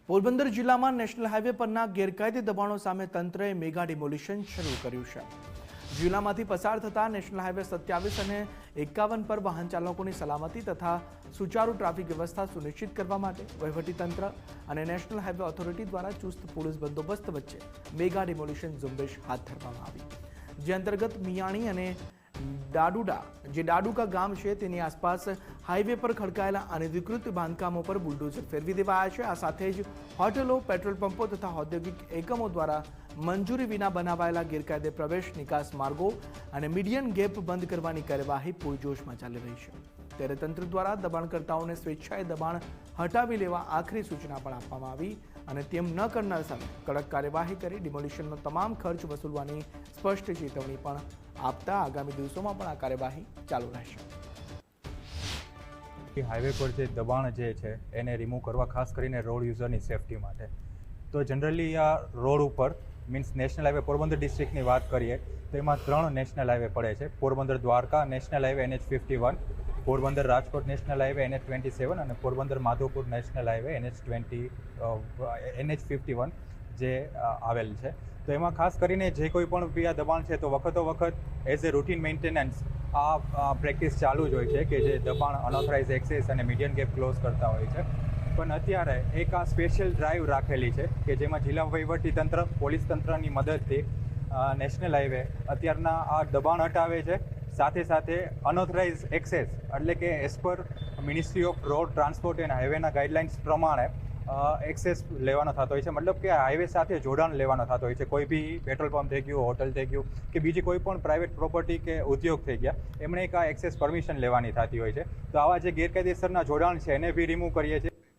પોરબંદર જિલ્લામાં national highway પરના ગેરકાયદે દબાણો સામે તંત્રએ મેગા ડિમોલિશન શરૂ કર્યું છે। જિલ્લામાંથી પસાર થતા નેશનલ હાઈવે 27 અને 51 પર વાહન ચાલકોની સલામતી તથા સુચારુ ટ્રાફિક વ્યવસ્થા સુનિશ્ચિત કરવા માટે વહીવટીતંત્ર અને નેશનલ હાઈવે ઓથોરિટી દ્વારા ચુસ્ત પોલીસ બંદોબસ્ત વચ્ચે મેગા ડિમોલિશન ઝુંબેશ હાથ ધરવામાં આવી, જે અંતર્ગત મિયાણી અને डाडुका गाम है तेनी आसपास हाईवे पर खड़कायेला अनधिकृत बांधकामों पर बुलडोजर फेरवी देवाया है। आ साथे ज होटलों, पेट्रोल पंपों तथा औद्योगिक एकमों द्वारा मंजूरी विना बनावायेला गैरकायदे प्रवेश निकास मार्गों और मीडियन गैप बंद करवानी कार्यवाही पूरजोश में चाली रही है। त्यारे तंत्र द्वारा दबाणकर्ताओं ने स्वेच्छाए दबाण हटावी लेवा आखरी सूचना पण आपवामां आवी અને તેમ ન કરનાર સામે કડક કાર્યવાહી કરી ડિમોલિશનનો તમામ ખર્ચ વસૂલવાની સ્પષ્ટ ચેતવણી પણ આપતા આગામી દિવસોમાં પણ આ કાર્યવાહી ચાલુ રહેશે। હાઈવે પર જે દબાણ જે છે એને રિમૂવ કરવા ખાસ કરીને રોડ યુઝરની સેફટી માટે તો જનરલી આ રોડ ઉપર મીન્સ નેશનલ હાઈવે પોરબંદર ડિસ્ટ્રિક્ટની વાત કરીએ તો એમાં 3 નેશનલ હાઈવે પડે છે। Porbandar Dwarka national highway NH51, Porbandar Rajkot national highway NH27 અને Porbandar Madhavpur national highway NH51 જે આવેલ છે। તો એમાં ખાસ કરીને જે કોઈ પણ બી આ દબાણ છે તો વખતો વખત એઝ એ રૂટીન મેન્ટેનન્સ આ પ્રેક્ટિસ ચાલુ જ હોય છે કે જે દબાણ અનઓથરાઇઝ એક્સેસ અને મીડિયન ગેપ ક્લોઝ કરતા હોય છે। પણ અત્યારે એક આ સ્પેશિયલ ડ્રાઈવ રાખેલી છે કે જેમાં જિલ્લા વહીવટીતંત્ર, પોલીસ તંત્રની મદદથી નેશનલ હાઈવે અત્યારના આ દબાણ હટાવે છે। સાથે સાથે અનઓથરાઇઝ એક્સેસ એટલે કે as per ministry of road transport and હાઈવેના ગાઈડલાઇન્સ પ્રમાણે એક્સેસ લેવાનો થતો હોય છે, મતલબ કે હાઈવે સાથે જોડાણ લેવાનો થતો હોય છે। કોઈ બી પેટ્રોલ પંપ થઈ ગયું, હોટલ થઈ ગયું કે બીજી કોઈ પણ પ્રાઇવેટ પ્રોપર્ટી કે ઉદ્યોગ થઈ ગયા, એમણે એક આ એક્સેસ પરમિશન લેવાની થતી હોય છે। તો આવા જે ગેરકાયદેસરના જોડાણ છે એને બી રિમૂવ કરીએ છીએ।